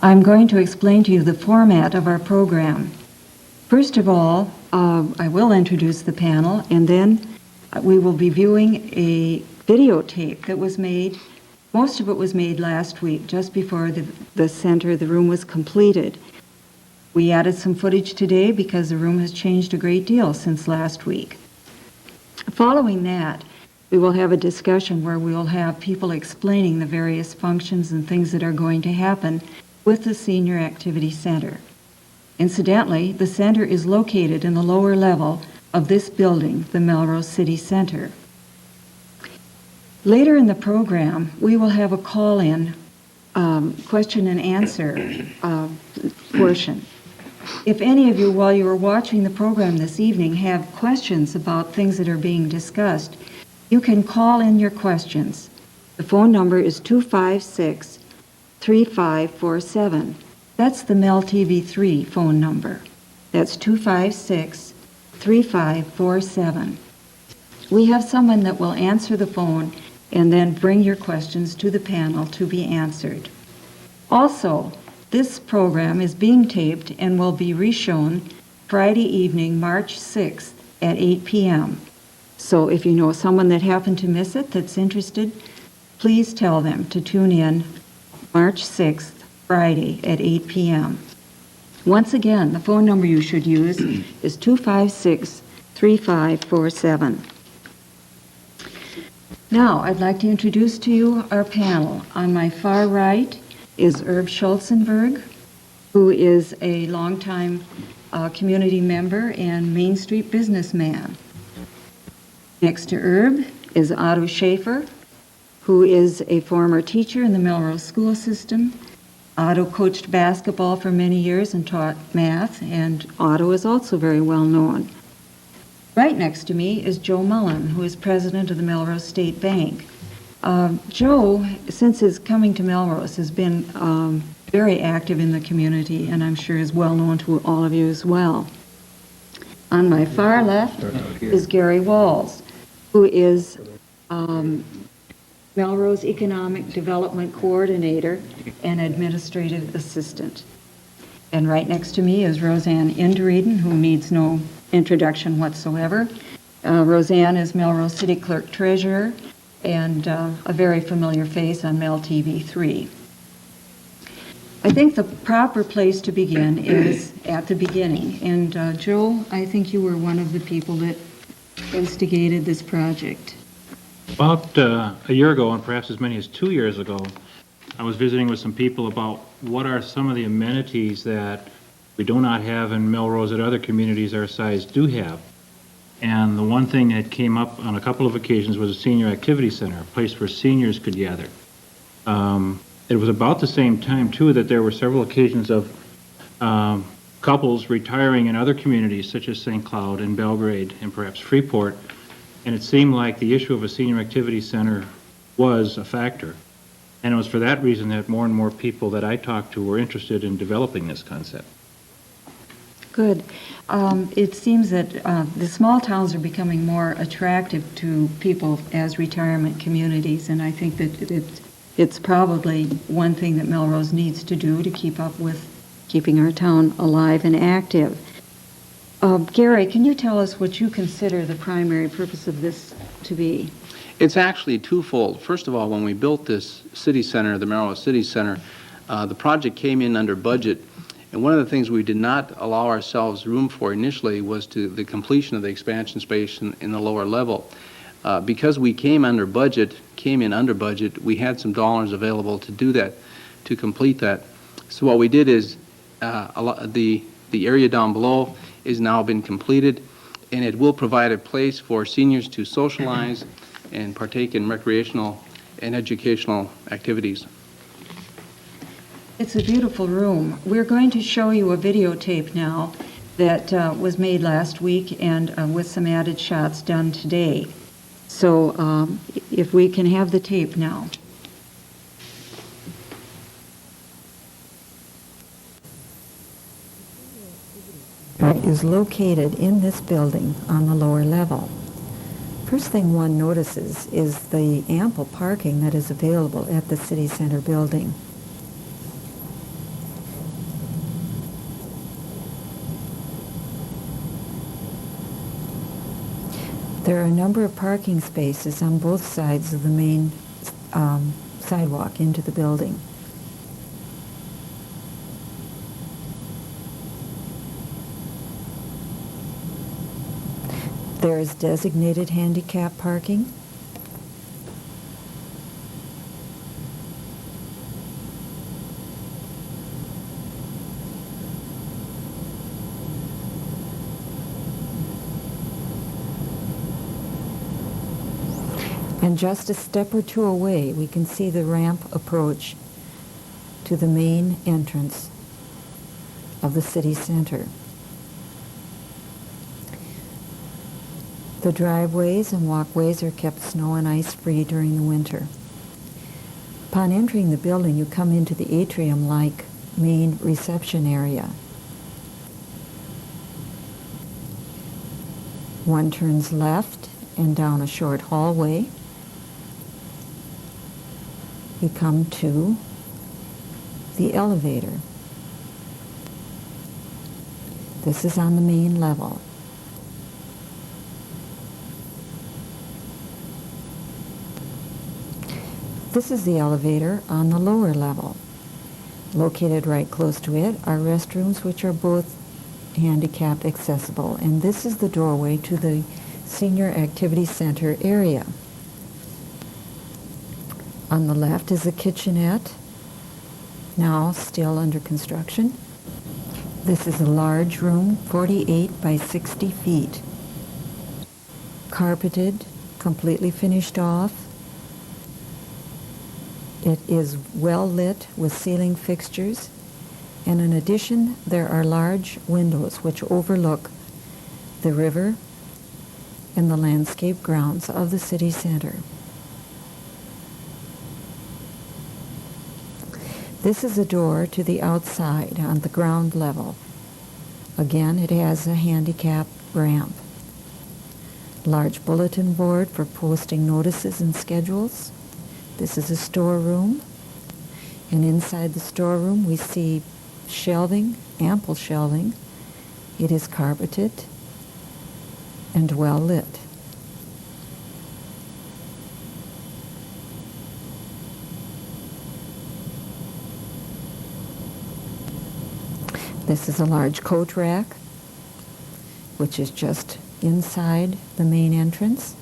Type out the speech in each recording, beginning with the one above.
I'm going to explain to you the format of our program. First of all, I will introduce the panel, and then we will be viewing a videotape that was made. Most of it was made last week, just before the room was completed. We added some footage today because the room has changed a great deal since last week. Following that, we will have a discussion where we will have people explaining the various functions and things that are going to happen with the Senior Activity Center. Incidentally, the center is located in the lower level of this building, the Melrose City Center. Later in the program, we will have a call-in question and answer portion. If any of you, while you are watching the program this evening, have questions about things that are being discussed, you can call in your questions. The phone number is 256-3547. That's the MelTV 3 phone number. That's 256-3547. We have someone that will answer the phone and then bring your questions to the panel to be answered. Also, this program is being taped and will be reshown Friday evening, March 6th at 8 p.m. So if you know someone that happened to miss it that's interested, please tell them to tune in March 6th, Friday at 8 p.m. Once again, the phone number you should use is 256-3547. Now, I'd like to introduce to you our panel. On my far right is Herb Schulzenberg, who is a longtime community member and Main Street businessman. Next to Herb is Otto Schaefer, who is a former teacher in the Melrose school system. Otto coached basketball for many years and taught math, and Otto is also very well known. Right next to me is Joe Mullen, who is president of the Melrose State Bank. Joe, since his coming to Melrose, has been very active in the community, and I'm sure is well known to all of you as well. On my far left is Gary Walls, who is Melrose Economic Development Coordinator and Administrative Assistant. And right next to me is Roseanne Indereden, who needs no introduction whatsoever. Roseanne is Melrose City Clerk Treasurer and a very familiar face on MelTV 3. I think the proper place to begin is at the beginning. And Joe, I think you were one of the people that instigated this project. About a year ago, and perhaps as many as 2 years ago, I was visiting with some people about what are some of the amenities that we do not have in Melrose that other communities our size do have. And the one thing that came up on a couple of occasions was a senior activity center, a place where seniors could gather. It was about the same time, too, that there were several occasions of couples retiring in other communities, such as St. Cloud and Belgrade and perhaps Freeport, and it seemed like the issue of a senior activity center was a factor. And it was for that reason that more and more people that I talked to were interested in developing this concept. Good. It seems that the small towns are becoming more attractive to people as retirement communities, and I think that it's probably one thing that Melrose needs to do to keep up with keeping our town alive and active. Gary, can you tell us what you consider the primary purpose of this to be? It's actually twofold. First of all, when we built this city center, the Melrose City Center, the project came in under budget. And one of the things we did not allow ourselves room for initially was the completion of the expansion space in the lower level. Because we came in under budget, we had some dollars available to do that, to complete that. So what we did is the area down below is now been completed, and it will provide a place for seniors to socialize and partake in recreational and educational activities. It's a beautiful room. We're going to show you a videotape now that was made last week and with some added shots done today. So if we can have the tape now. Is located in this building on the lower level. First thing one notices is the ample parking that is available at the City Center building. There are a number of parking spaces on both sides of the main sidewalk into the building. There is designated handicap parking. And just a step or two away, we can see the ramp approach to the main entrance of the city center. The driveways and walkways are kept snow and ice free during the winter. Upon entering the building, you come into the atrium-like main reception area. One turns left and down a short hallway. You come to the elevator. This is on the main level. This is the elevator on the lower level. Located right close to it are restrooms which are both handicap accessible, and this is the doorway to the Senior Activity Center area. On the left is the kitchenette, now still under construction. This is a large room, 48 by 60 feet. Carpeted, completely finished off. It is well lit with ceiling fixtures, and in addition, there are large windows which overlook the river and the landscape grounds of the city center. This is a door to the outside on the ground level. Again, it has a handicap ramp. Large bulletin board for posting notices and schedules. This is a storeroom, and inside the storeroom we see shelving, ample shelving. It is carpeted and well lit. This is a large coat rack, which is just inside the main entrance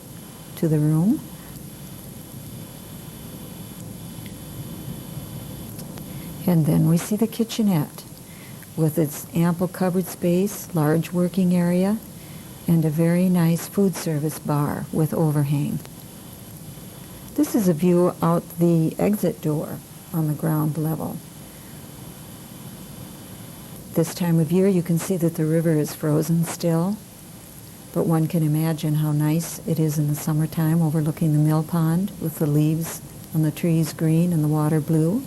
to the room. And then we see the kitchenette with its ample cupboard space, large working area, and a very nice food service bar with overhang. This is a view out the exit door on the ground level. This time of year you can see that the river is frozen still, but one can imagine how nice it is in the summertime overlooking the mill pond with the leaves on the trees green and the water blue.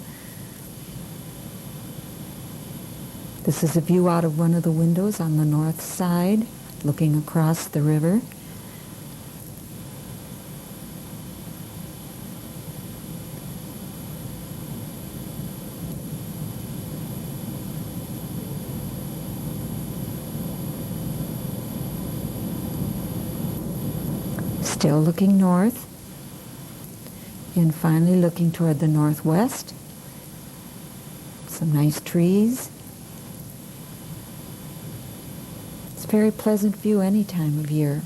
This is a view out of one of the windows on the north side, looking across the river. Still looking north, and finally looking toward the northwest. Some nice trees. A very pleasant view any time of year.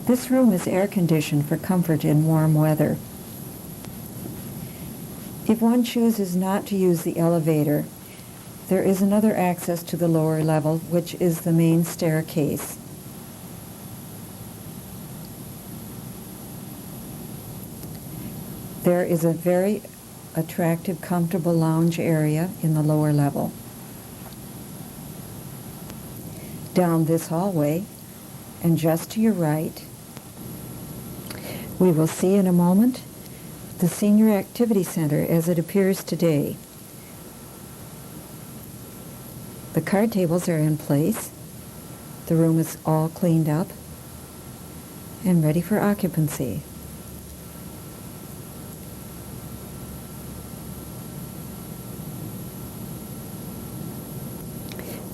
This room is air conditioned for comfort in warm weather. If one chooses not to use the elevator, there is another access to the lower level, which is the main staircase. There is a very attractive, comfortable lounge area in the lower level. Down this hallway, and just to your right, we will see in a moment the Senior Activity Center as it appears today. The card tables are in place. The room is all cleaned up and ready for occupancy.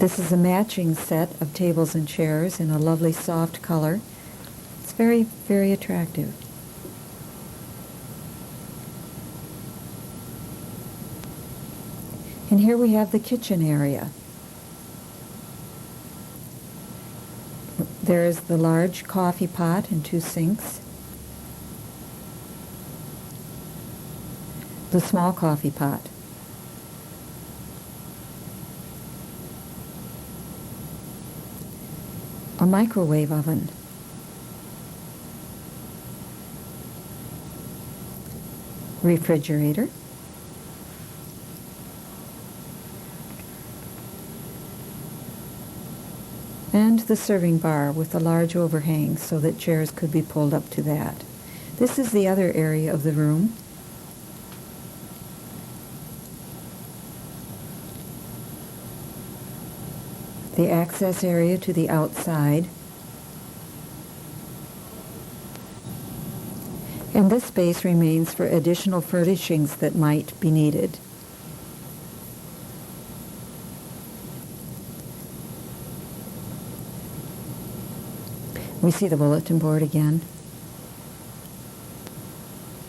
This is a matching set of tables and chairs in a lovely soft color. It's very, very attractive. And here we have the kitchen area. There is the large coffee pot and 2 sinks. The small coffee pot. A microwave oven. Refrigerator. And the serving bar with a large overhang so that chairs could be pulled up to that. This is the other area of the room. The access area to the outside. And this space remains for additional furnishings that might be needed. We see the bulletin board again.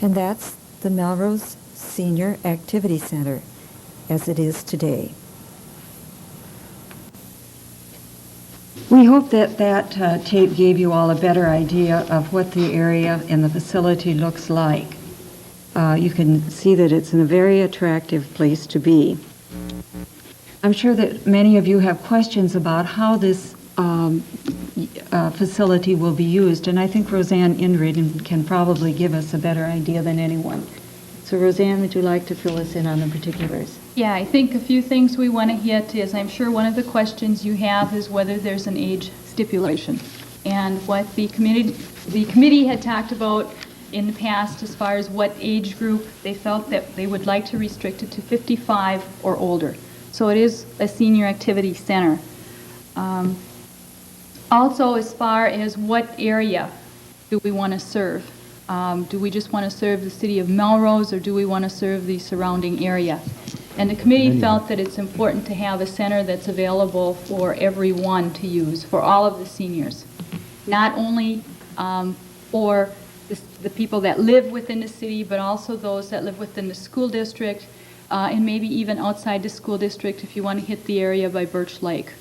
And that's the Melrose Senior Activity Center as it is today. We hope that tape gave you all a better idea of what the area and the facility looks like. You can see that it's a very attractive place to be. I'm sure that many of you have questions about how this facility will be used, and I think Roseanne Indrid can probably give us a better idea than anyone. So Roseanne, would you like to fill us in on the particulars? Yeah, I think a few things we want to hit is, I'm sure one of the questions you have is whether there's an age stipulation. And what the committee had talked about in the past as far as what age group they felt that they would like to restrict it to 55 or older. So it is a senior activity center. Also, as far as what area do we want to serve? Do we just want to serve the city of Melrose, or do we want to serve the surrounding area? And the committee felt that it's important to have a center that's available for everyone to use, for all of the seniors. Not only for the people that live within the city, but also those that live within the school district, and maybe even outside the school district if you want to hit the area by Birch Lake.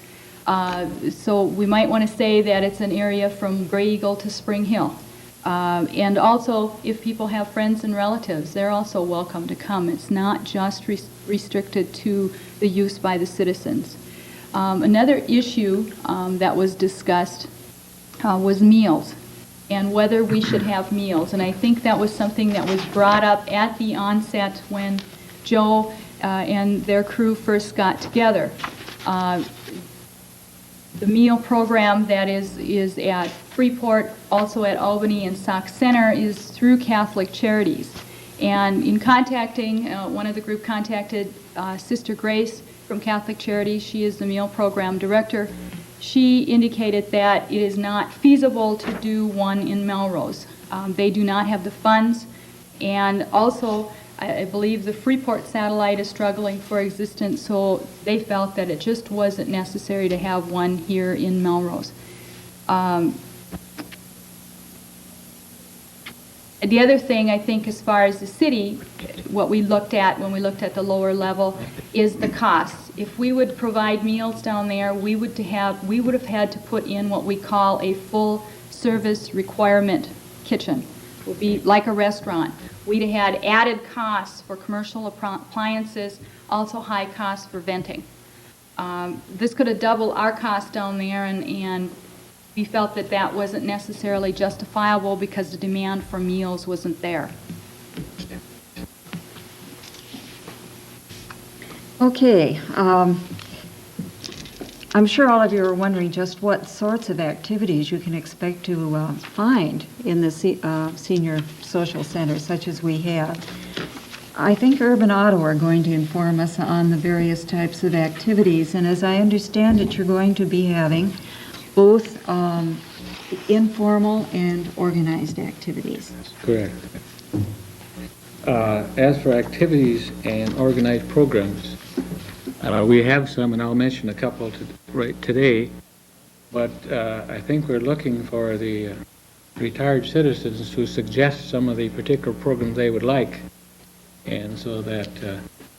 So we might want to say that it's an area from Gray Eagle to Spring Hill. And also, if people have friends and relatives, they're also welcome to come. It's not just restricted to the use by the citizens. Another issue that was discussed was meals, and whether we should have meals. And I think that was something that was brought up at the onset when Joe and their crew first got together. The meal program that is at Freeport, also at Albany and Sauk Center, is through Catholic Charities. And in contacting, one of the group contacted Sister Grace from Catholic Charities. She is the meal program director. She indicated that it is not feasible to do one in Melrose. They do not have the funds, and also I believe the Freeport satellite is struggling for existence, so they felt that it just wasn't necessary to have one here in Melrose. The other thing, I think, as far as the city, what we looked at when we looked at the lower level is the costs. If we would provide meals down there, we would have had to put in what we call a full service requirement kitchen. It would be like a restaurant. We'd have had added costs for commercial appliances, also high costs for venting. This could have doubled our costs down there, and we felt that that wasn't necessarily justifiable because the demand for meals wasn't there. Okay. I'm sure all of you are wondering just what sorts of activities you can expect to find in the senior social center, such as we have. I think Urban Auto are going to inform us on the various types of activities, and as I understand it, you're going to be having both informal and organized activities. Correct. As for activities and organized programs, We have some, and I'll mention a couple right today, but I think we're looking for the retired citizens to suggest some of the particular programs they would like, and so that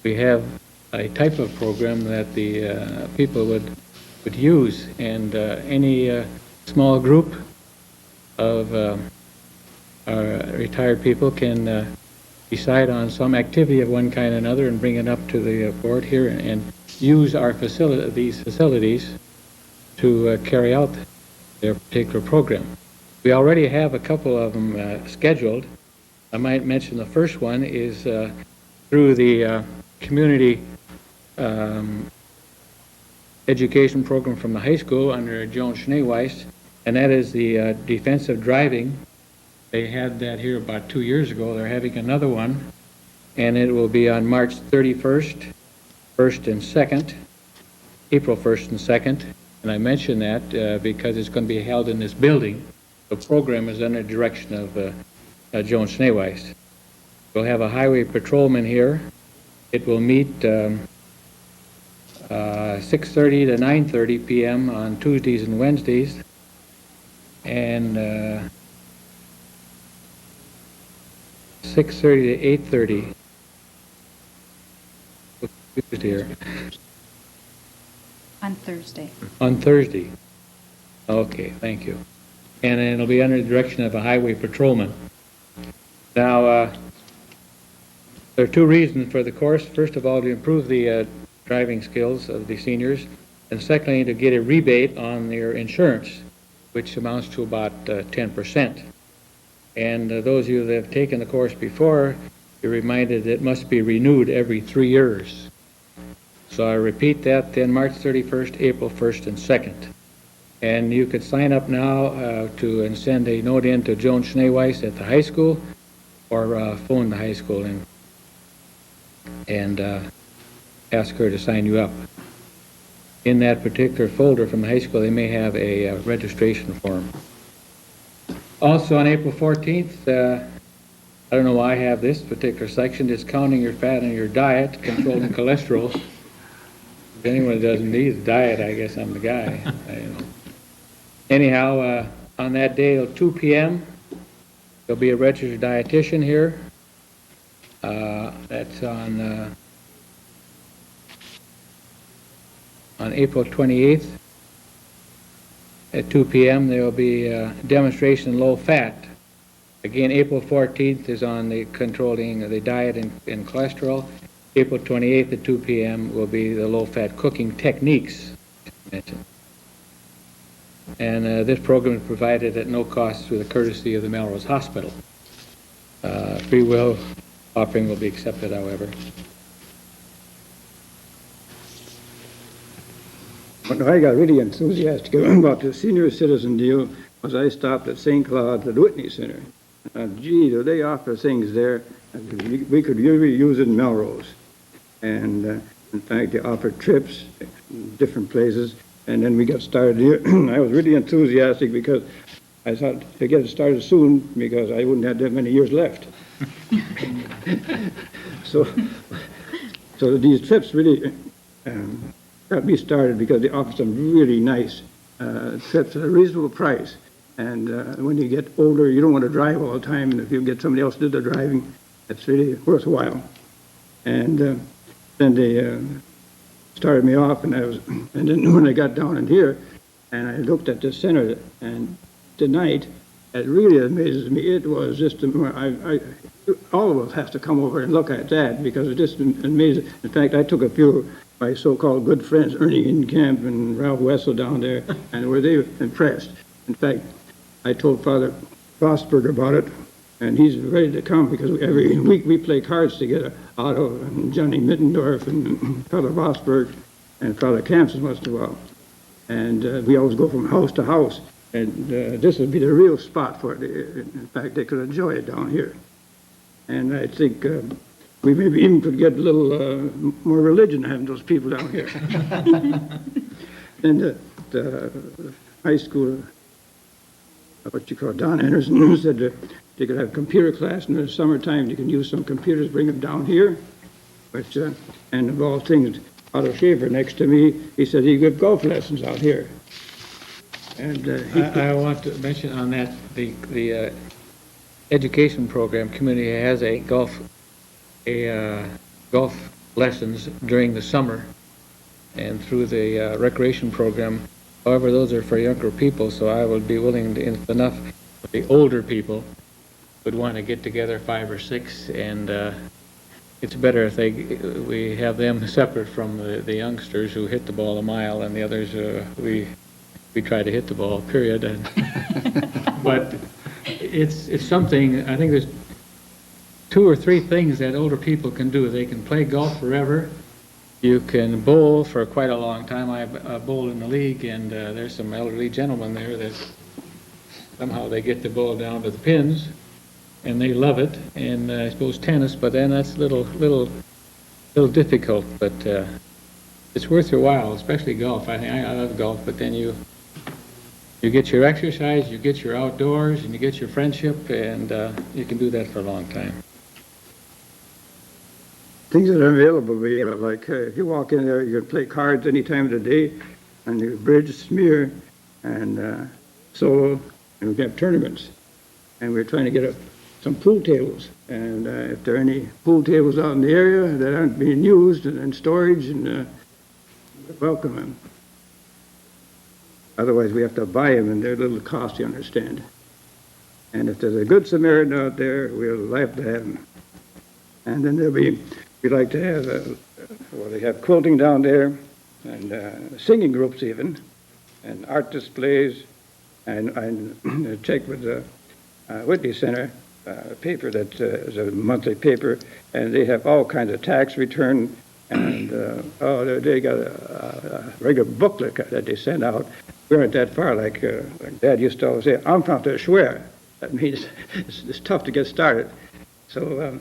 we have a type of program that the people would use, and any small group of retired people can decide on some activity of one kind or another and bring it up to the board here and use our these facilities to carry out their particular program. We already have a couple of them scheduled. I might mention the first one is through the community education program from the high school under Joan Schneeweiss, and that is the defensive driving. They had that here about 2 years ago. They're having another one, and it will be on March 31st, 1st and 2nd, April 1st and 2nd. And I mention that because it's going to be held in this building. The program is under the direction of Joan Schneeweiss. We'll have a highway patrolman here. It will meet 6:30 to 9:30 p.m. on Tuesdays and Wednesdays, and 6:30 to 8:30 here On Thursday. on Thursday. Okay, thank you. And then it'll be under the direction of a highway patrolman. Now, there are two reasons for the course. First of all, to improve the driving skills of the seniors, and secondly, to get a rebate on their insurance, which amounts to about 10%. And those of you that have taken the course before, you're reminded that it must be renewed every 3 years. So I repeat that then, March 31st, April 1st, and 2nd. And you could sign up now and send a note in to Joan Schneeweiss at the high school, or phone the high school and ask her to sign you up. In that particular folder from the high school, they may have a registration form. Also on April 14th, I don't know why I have this particular section, it's counting your fat in your diet, controlling cholesterol. If anyone doesn't need the diet, I guess I'm the guy. Anyhow, on that day at 2 p.m., there'll be a registered dietitian here. That's on April 28th at 2 p.m. There will be a demonstration in low fat. Again, April 14th is on the controlling the diet and cholesterol. April 28th at 2 p.m. will be the low fat cooking techniques mentioned. And this program is provided at no cost through the courtesy of the Melrose Hospital. Free will offering will be accepted, however. When I got really enthusiastic about the senior citizen deal was I stopped at St. Cloud's at the Whitney Center. Gee, do they offer things there? We could really use it in Melrose. And in fact, they offered trips, different places. And then we got started here. I was really enthusiastic because I thought to get it started soon because I wouldn't have that many years left. So these trips really got me started because they offer some really nice trips at a reasonable price. And when you get older, you don't want to drive all the time. And if you get somebody else to do the driving, it's really worthwhile. And then they started me off, and then when I got down in here, and I looked at this center, and tonight, it really amazes me. It was just, all of us have to come over and look at that because it's just amazing. In fact, I took a few of my so-called good friends, Ernie Inkamp and Ralph Wessel down there, and were they impressed. In fact, I told Father Vosberg about it, and he's ready to come because every week we play cards together. Otto and Johnny Mittendorf and Father Vosberg and Father Campson once in a while. And we always go from house to house. And this would be the real spot for it. In fact, they could enjoy it down here. And I think we maybe even could get a little more religion having those people down here. And the high school, what you call Don Anderson, said they could have a computer class in the summertime. You can use some computers, bring them down here. But and of all things, Otto Schaefer next to me, he said he gave golf lessons out here. And I want to mention on that, the education program community has a golf lessons during the summer and through the recreation program. However, those are for younger people, so I would be willing to, if enough of the older people would want to get together, 5 or 6, and it's better if we have them separate from the youngsters who hit the ball a mile, and the others, we try to hit the ball, period. And but it's something, I think there's 2 or 3 things that older people can do. They can play golf forever. You can bowl for quite a long time. I bowl in the league, and there's some elderly gentlemen there that somehow they get the ball down to the pins, and they love it. And I suppose tennis, but then that's a little difficult. But it's worth your while, especially golf. I love golf, but then you get your exercise, you get your outdoors, and you get your friendship, and you can do that for a long time. things that are available, like if you walk in there, you can play cards any time of the day, and you bridge, smear, and solo, and we can have tournaments. And we're trying to get some pool tables, and if there are any pool tables out in the area that aren't being used and in storage, and welcome them. Otherwise, we have to buy them, and they're a little cost, you understand. And if there's a good Samaritan out there, we'll like to have them. And then we'd like to have, they have quilting down there, and singing groups even, and art displays, and check with the Whitney Center paper that is a monthly paper, and they have all kinds of tax return, and they got a regular booklet that they send out. We aren't that far, like Dad used to always say, I'm from the Schwer. That means it's tough to get started. So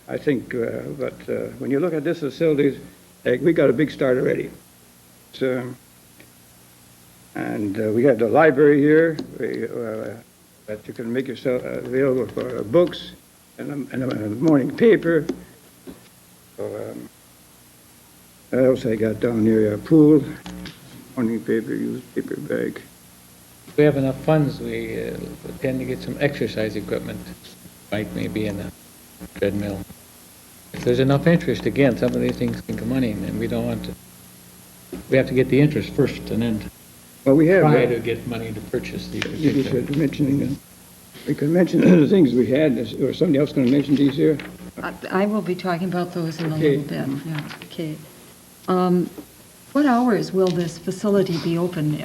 I think, but when you look at this facilities, we got a big start already. So, and we have the library here that you can make yourself available for books and a morning paper. So, what else I got down here? A pool, morning paper, used paper bag. If we have enough funds, we tend to get some exercise equipment, bike maybe, and a treadmill. If there's enough interest, again, some of these things can come money, and we don't want to. We have to get the interest first, and then try to get money to purchase these. You should mention. We could mention the things we had, or somebody else going to mention these here. I will be talking about those in a little bit. Yeah. Okay. What hours will this facility be open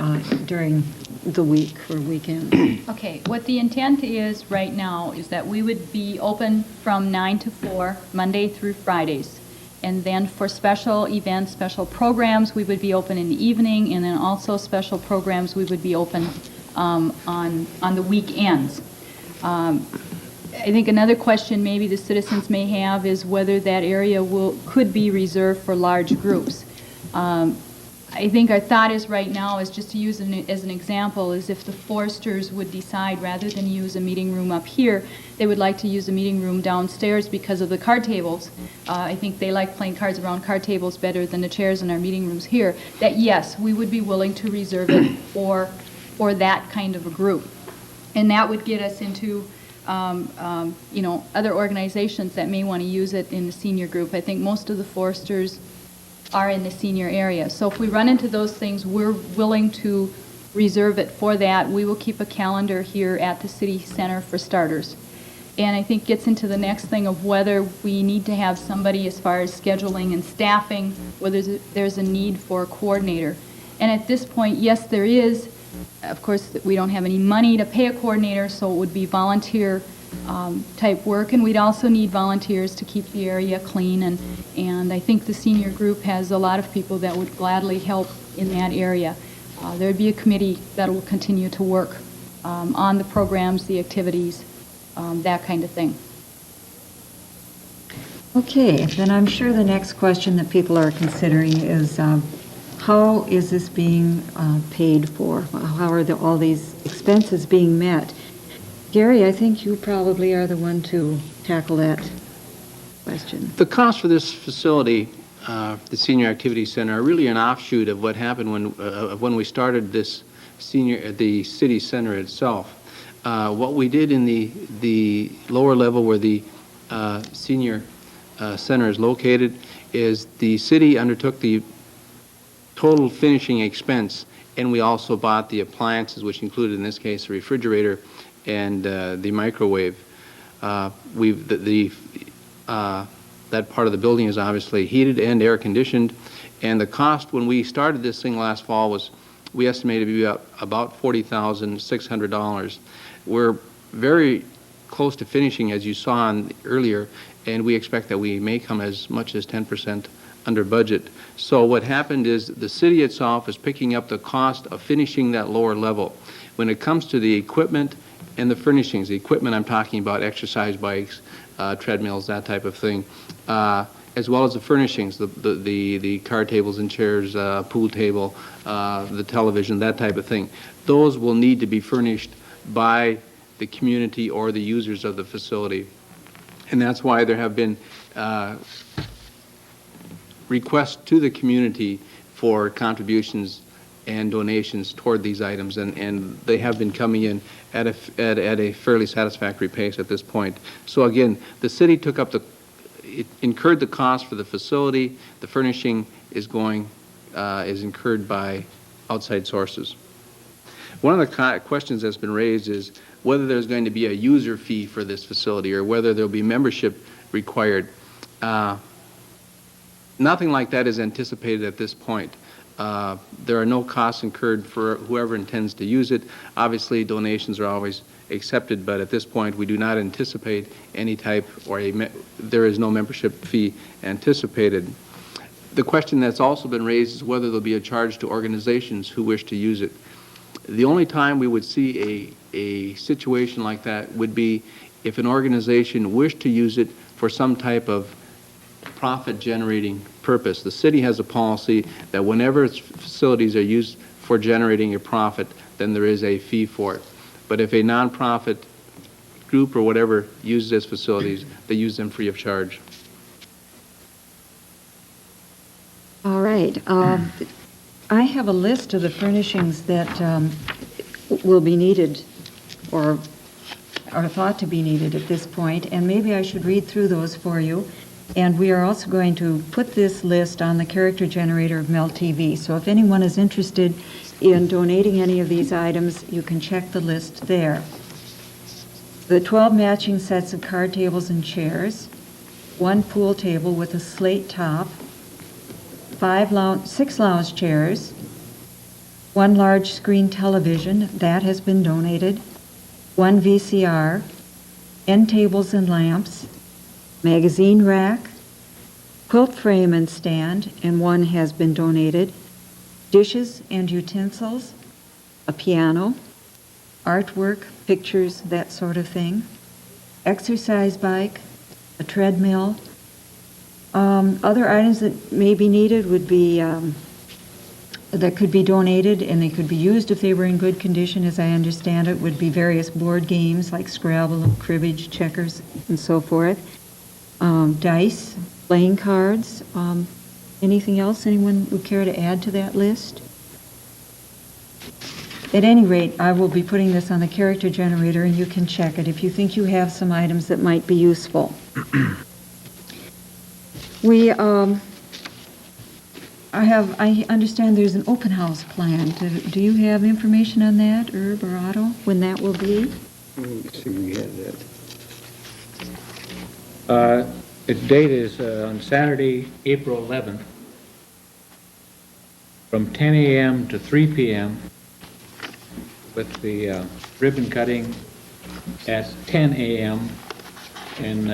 during the week or weekend? Okay, what the intent is right now is that we would be open from 9 to 4, Monday through Fridays. And then for special events, special programs, we would be open in the evening, and then also special programs, we would be open on the weekends. I think another question maybe the citizens may have is whether that area could be reserved for large groups. I think our thought is right now is just to use as an example is if the Foresters would decide rather than use a meeting room up here, they would like to use a meeting room downstairs because of the card tables. I think they like playing cards around card tables better than the chairs in our meeting rooms here. That yes, we would be willing to reserve it for that kind of a group. And that would get us into other organizations that may want to use it in the senior group. I think most of the Foresters are in the senior area. So if we run into those things, we're willing to reserve it for that. We will keep a calendar here at the City Center for starters. And I think gets into the next thing of whether we need to have somebody as far as scheduling and staffing, whether there's a need for a coordinator. And at this point, yes, there is. Of course, we don't have any money to pay a coordinator, so it would be volunteer type work, and we'd also need volunteers to keep the area clean, and I think the senior group has a lot of people that would gladly help in that area. There'd be a committee that will continue to work on the programs, the activities, that kind of thing. Okay, then I'm sure the next question that people are considering is how is this being paid for? How are all these expenses being met? Gary, I think you probably are the one to tackle that question. The cost for this facility the Senior Activity Center are really an offshoot of what happened when we started the city center itself. What we did in the lower level where the senior center is located is the city undertook the total finishing expense, and we also bought the appliances, which included in this case a refrigerator and the microwave. That part of the building is obviously heated and air conditioned, and the cost when we started this thing last fall was, we estimated to be about $40,600. We're very close to finishing, as you saw earlier, and we expect that we may come as much as 10% under budget. So what happened is the city itself is picking up the cost of finishing that lower level. When it comes to the equipment and the furnishings, the equipment I'm talking about, exercise bikes, treadmills, that type of thing, as well as the furnishings, the card tables and chairs, pool table, the television, that type of thing. Those will need to be furnished by the community or the users of the facility. And that's why there have been requests to the community for contributions and donations toward these items, and they have been coming in at a fairly satisfactory pace at this point. So again, the city took up it incurred the cost for the facility. The furnishing is incurred by outside sources. One of the questions that's been raised is whether there's going to be a user fee for this facility or whether there'll be membership required. Nothing like that is anticipated at this point. There are no costs incurred for whoever intends to use it. Obviously, donations are always accepted, but at this point, we do not anticipate any type there is no membership fee anticipated. The question that's also been raised is whether there'll be a charge to organizations who wish to use it. The only time we would see a situation like that would be if an organization wished to use it for some type of profit-generating purpose. The city has a policy that whenever its facilities are used for generating a profit, then there is a fee for it. But if a nonprofit group or whatever uses its facilities, they use them free of charge. All right. I have a list of the furnishings that will be needed or are thought to be needed at this point, and maybe I should read through those for you. And we are also going to put this list on the character generator of MelTV. So if anyone is interested in donating any of these items, you can check the list there. The 12 matching sets of card tables and chairs, 1 pool table with a slate top, 6 lounge chairs, 1 large screen television, that has been donated, 1 VCR, end tables and lamps, magazine rack, quilt frame and stand, and 1 has been donated, dishes and utensils, a piano, artwork, pictures, that sort of thing, exercise bike, a treadmill. Other items that may be needed would be, that could be donated and they could be used if they were in good condition, as I understand it, would be various board games like Scrabble, cribbage, checkers, and so forth. Dice, playing cards. Anything else anyone would care to add to that list? At any rate, I will be putting this on the character generator and you can check it if you think you have some items that might be useful. I understand there's an open house planned. Do you have information on that, Herb or Otto, when that will be? Let's see if we have that. Its date is on Saturday, April 11th, from 10 a.m. to 3 p.m. with the ribbon cutting at 10 a.m. and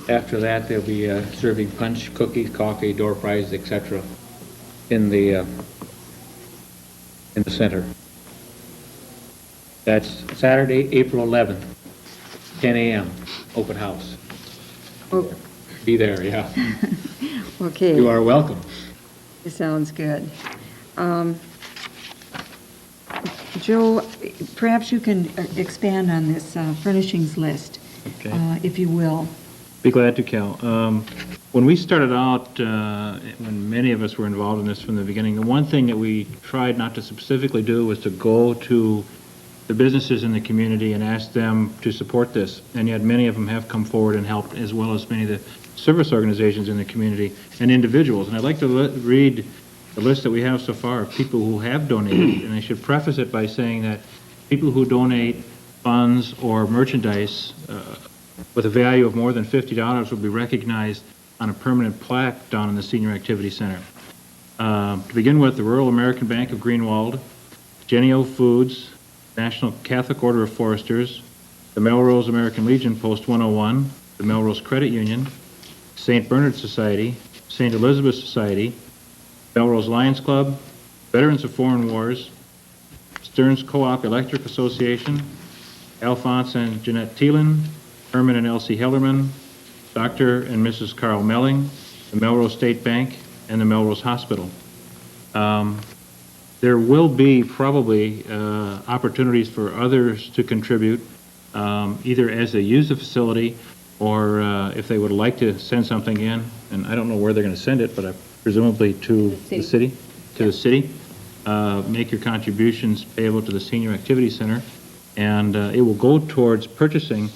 after that they'll be serving punch, cookies, coffee, door prizes, etc. in the center. That's Saturday, April 11th, 10 a.m. open house. Oh. Be there, yeah. Okay. You are welcome. Sounds good. Joe, perhaps you can expand on this furnishings list, Okay. if you will. Be glad to, Cal. When we started out, when many of us were involved in this from the beginning, the one thing that we tried not to specifically do was to go to the businesses in the community and ask them to support this. And yet many of them have come forward and helped, as well as many of the service organizations in the community and individuals. And I'd like to read the list that we have so far of people who have donated. And I should preface it by saying that people who donate funds or merchandise with a value of more than $50 will be recognized on a permanent plaque down in the Senior Activity Center. To begin with, the Rural American Bank of Greenwald, Genio Foods, National Catholic Order of Foresters, the Melrose American Legion Post 101, the Melrose Credit Union, St. Bernard Society, St. Elizabeth Society, Melrose Lions Club, Veterans of Foreign Wars, Stearns Co-op Electric Association, Alphonse and Jeanette Thielen, Herman and Elsie Hellerman, Dr. and Mrs. Carl Melling, the Melrose State Bank, and the Melrose Hospital. There will be probably opportunities for others to contribute, either as they use the facility or if they would like to send something in, and I don't know where they're going to send it, but presumably to the city, the city. Make your contributions payable to the Senior Activity Center, and it will go towards purchasing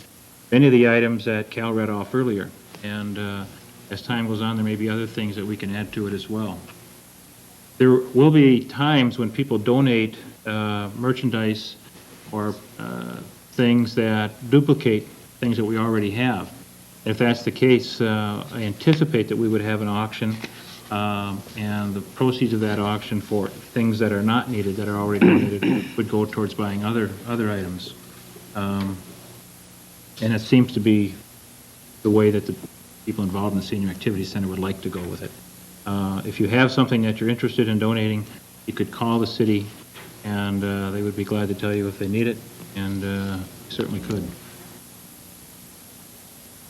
many of the items that Cal read off earlier. And as time goes on, there may be other things that we can add to it as well. There will be times when people donate merchandise or things that duplicate things that we already have. If that's the case, I anticipate that we would have an auction, and the proceeds of that auction for things that are not needed, that are already donated, would go towards buying other items. And it seems to be the way that the people involved in the Senior Activity Center would like to go with it. If you have something that you're interested in donating, you could call the city, and they would be glad to tell you if they need it, and certainly could.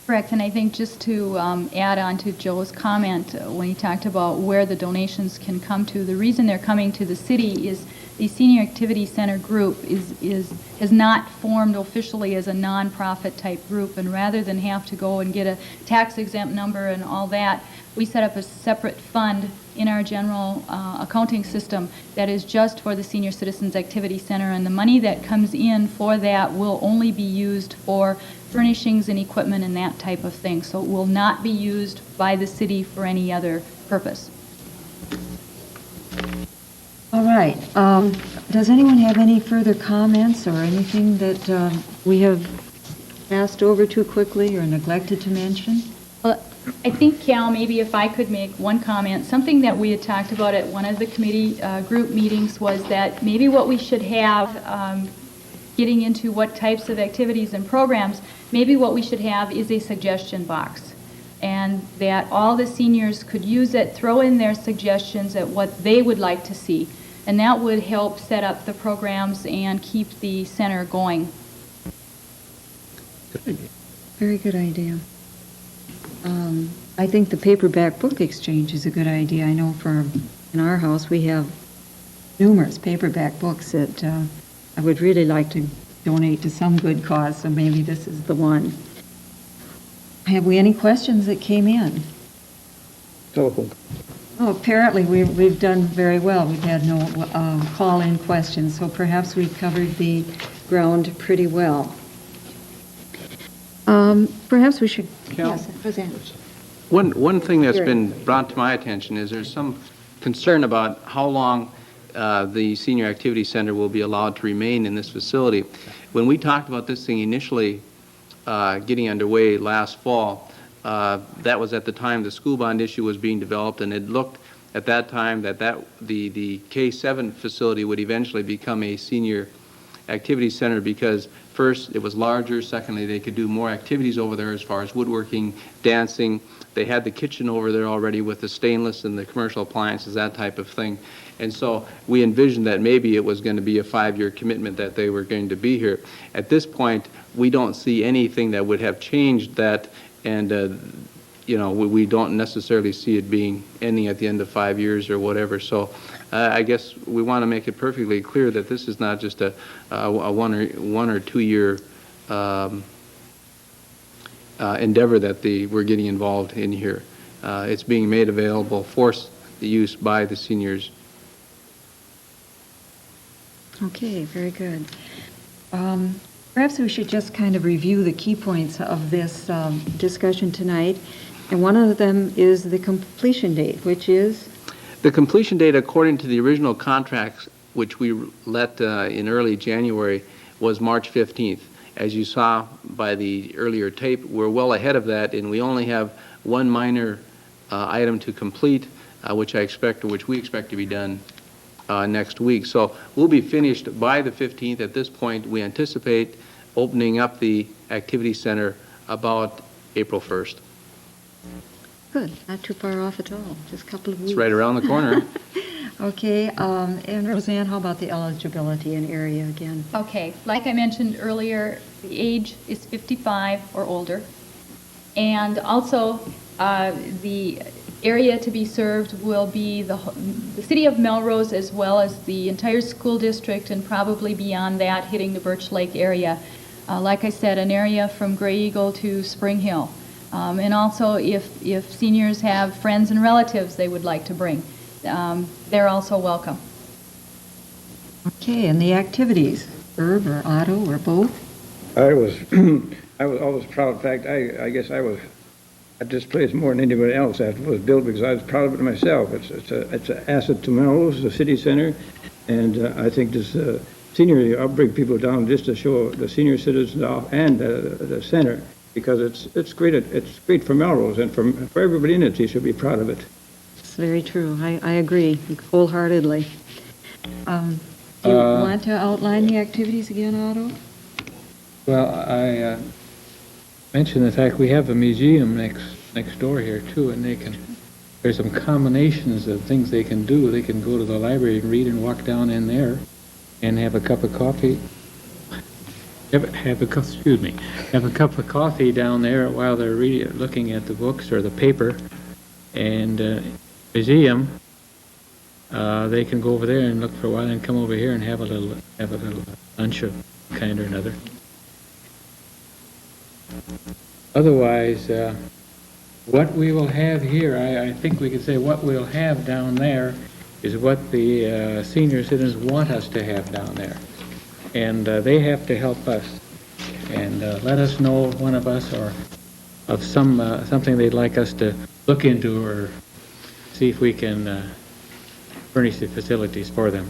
Correct, and I think just to add on to Joe's comment, when he talked about where the donations can come to, the reason they're coming to the city is the Senior Activity Center group is not formed officially as a nonprofit type group, and rather than have to go and get a tax exempt number and all that, we set up a separate fund in our general accounting system that is just for the Senior Citizens Activity Center, and the money that comes in for that will only be used for furnishings and equipment and that type of thing. So it will not be used by the city for any other purpose. All right. Does anyone have any further comments or anything that we have passed over too quickly or neglected to mention? Well, I think, Cal, maybe if I could make one comment, something that we had talked about at one of the committee group meetings was that maybe what we should have, getting into what types of activities and programs, maybe what we should have is a suggestion box, and that all the seniors could use it, throw in their suggestions at what they would like to see, and that would help set up the programs and keep the center going. Very good idea. I think the paperback book exchange is a good idea. I know in our house we have numerous paperback books that I would really like to donate to some good cause, so maybe this is the one. Have we any questions that came in? Telephone. Oh, apparently we've done very well. We've had no call-in questions, so perhaps we've covered the ground pretty well. Perhaps we should... Cal? Yes, Roseanne. One thing that's Sure. been brought to my attention is there's some concern about how long the Senior Activity Center will be allowed to remain in this facility. When we talked about this thing initially getting underway last fall, that was at the time the school bond issue was being developed, and it looked at that time that the K-7 facility would eventually become a Senior Activity Center because first, it was larger. Secondly, they could do more activities over there as far as woodworking, dancing. They had the kitchen over there already with the stainless and the commercial appliances, that type of thing. And so we envisioned that maybe it was going to be a 5-year commitment that they were going to be here. At this point, we don't see anything that would have changed that, and you know, we don't necessarily see it being ending at the end of 5 years or whatever. So I guess we want to make it perfectly clear that this is not just a 1 or 2 year endeavor that we're getting involved in here. It's being made available for the use by the seniors. Okay, very good. Perhaps we should just kind of review the key points of this discussion tonight. And one of them is the completion date, which is? The completion date, according to the original contracts, which we let in early January, was March 15th. As you saw by the earlier tape, we're well ahead of that, and we only have one minor item to complete, which we expect to be done next week. So we'll be finished by the 15th. At this point, we anticipate opening up the activity center about April 1st. Good, not too far off at all, just a couple of weeks. It's right around the corner. Okay, and Roseanne, how about the eligibility and area again? Okay, like I mentioned earlier, the age is 55 or older. And also, the area to be served will be the city of Melrose, as well as the entire school district, and probably beyond that, hitting the Birch Lake area. Like I said, an area from Gray Eagle to Spring Hill. And also, if seniors have friends and relatives they would like to bring, they're also welcome. Okay, and the activities, Herb or Otto or both? I was always proud. In fact, I guess I was at this place more than anybody else after it was built, because I was proud of it myself. It's an asset to Melrose, the city center, and I think this senior, I'll bring people down just to show the senior citizens off and the center, because it's great for Melrose, and for everybody in it. They should be proud of it. It's very true. I agree wholeheartedly. Do you want to outline the activities again, Otto? Well, I mentioned the fact we have a museum next door here too, and there's some combinations of things they can do. They can go to the library and read and walk down in there and have a cup of coffee. Have a cup of coffee down there while they're looking at the books or the paper. And museum, they can go over there and look for a while and come over here and have a little lunch of kind or another. Otherwise, what we will have here, I think we could say what we'll have down there is what the senior citizens want us to have down there. And they have to help us and let us know, one of us, or of something they'd like us to look into or see if we can furnish the facilities for them.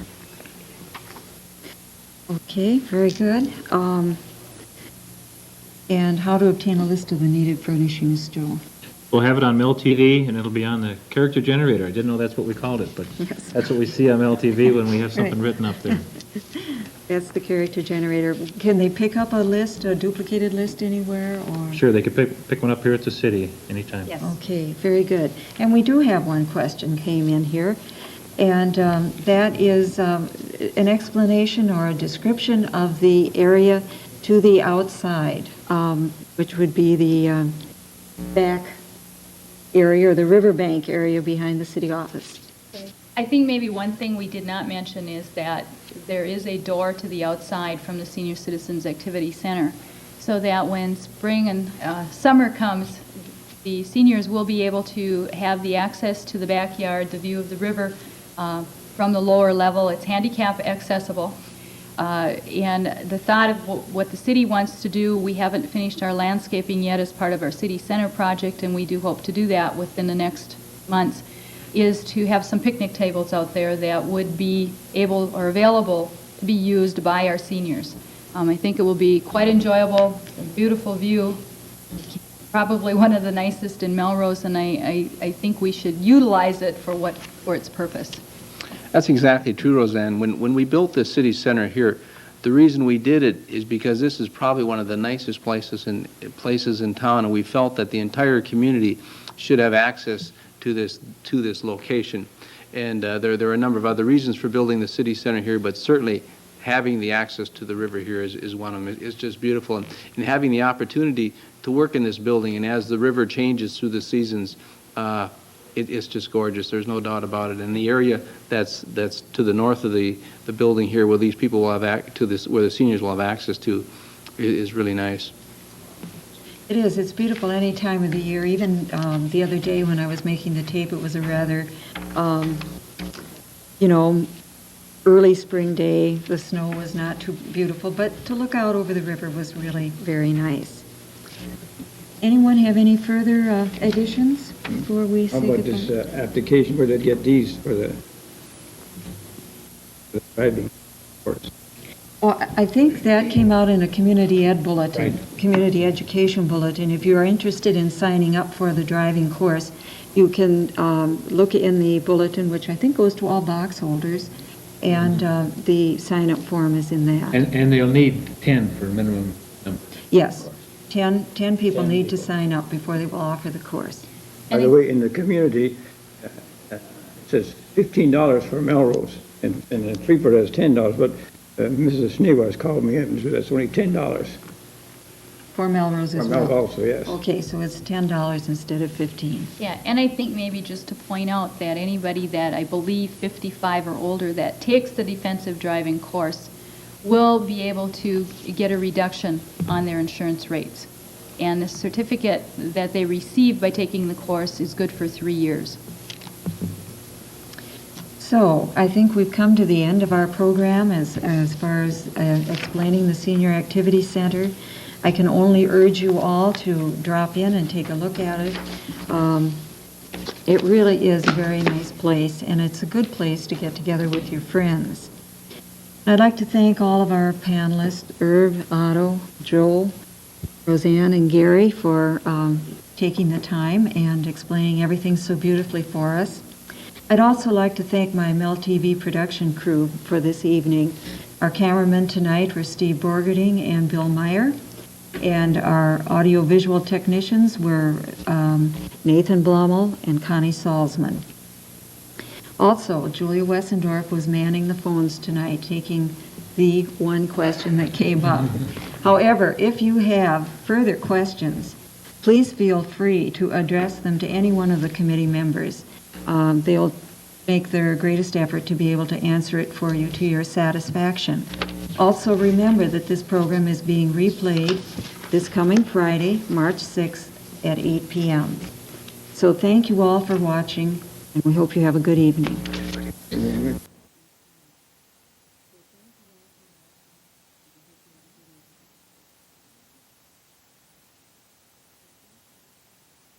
Okay, very good. And how to obtain a list of the needed furnishings, Joe? We'll have it on MelTV, and it'll be on the character generator. I didn't know that's what we called it, but Yes. that's what we see on MelTV when we have something Right. written up there. That's the character generator. Can they pick up a list, a duplicated list anywhere, or? Sure, they could pick one up here at the city anytime. Yes. Okay, very good. And we do have one question came in here, and that is an explanation or a description of the area to the outside, which would be the back area or the riverbank area behind the city office. I think maybe one thing we did not mention is that there is a door to the outside from the Senior Citizens Activity Center, so that when spring and summer comes, the seniors will be able to have the access to the backyard, the view of the river from the lower level. It's handicap accessible. And the thought of what the city wants to do, we haven't finished our landscaping yet as part of our city center project, and we do hope to do that within the next months, is to have some picnic tables out there that would be able or available to be used by our seniors. I think it will be quite enjoyable, a beautiful view, probably one of the nicest in Melrose, and I think we should utilize it for its purpose. That's exactly true, Roseanne. When we built this city center here, the reason we did it is because this is probably one of the nicest places in town, and we felt that the entire community should have access to this location. And there are a number of other reasons for building the city center here, but certainly having the access to the river here is one of them. It's just beautiful, and having the opportunity to work in this building, and as the river changes through the seasons, it's just gorgeous. There's no doubt about it. And the area that's to the north of the building here, where these people will have where the seniors will have access to, is really nice. It is. It's beautiful any time of the year. Even the other day when I was making the tape, it was a rather, you know, early spring day. The snow was not too beautiful, but to look out over the river was really very nice. Anyone have any further additions before we How say about goodbye? this application where they get these for the driving course? Well, I think that came out in a community ed bulletin, Right. community education bulletin. If you are interested in signing up for the driving course, you can look in the bulletin, which I think goes to all box holders, and the sign-up form is in that. And they'll need 10 for minimum number. Yes, 10 people need to sign up before they will offer the course. By the way, in the community, it says $15 for Melrose, and Freeport has $10, but Mrs. Schneeweiss called me and said that's only $10. For Melrose as For Melrose well. also, yes. Okay, so it's $10 instead of 15. Yeah, and I think maybe just to point out that anybody that, I believe 55 or older, that takes the defensive driving course will be able to get a reduction on their insurance rates. And the certificate that they receive by taking the course is good for 3 years. So I think we've come to the end of our program as far as explaining the Senior Activity Center. I can only urge you all to drop in and take a look at it. It really is a very nice place, and it's a good place to get together with your friends. I'd like to thank all of our panelists, Irv, Otto, Joel, Roseanne, and Gary for taking the time and explaining everything so beautifully for us. I'd also like to thank my MelTV production crew for this evening. Our cameramen tonight were Steve Borgerding and Bill Meyer, and our audiovisual technicians were Nathan Blommel and Connie Salzman. Also, Julia Wessendorf was manning the phones tonight, taking the one question that came up. However, if you have further questions, please feel free to address them to any one of the committee members. They'll make their greatest effort to be able to answer it for you to your satisfaction. Also, remember that this program is being replayed this coming Friday, March 6th at 8 p.m. So thank you all for watching, and we hope you have a good evening.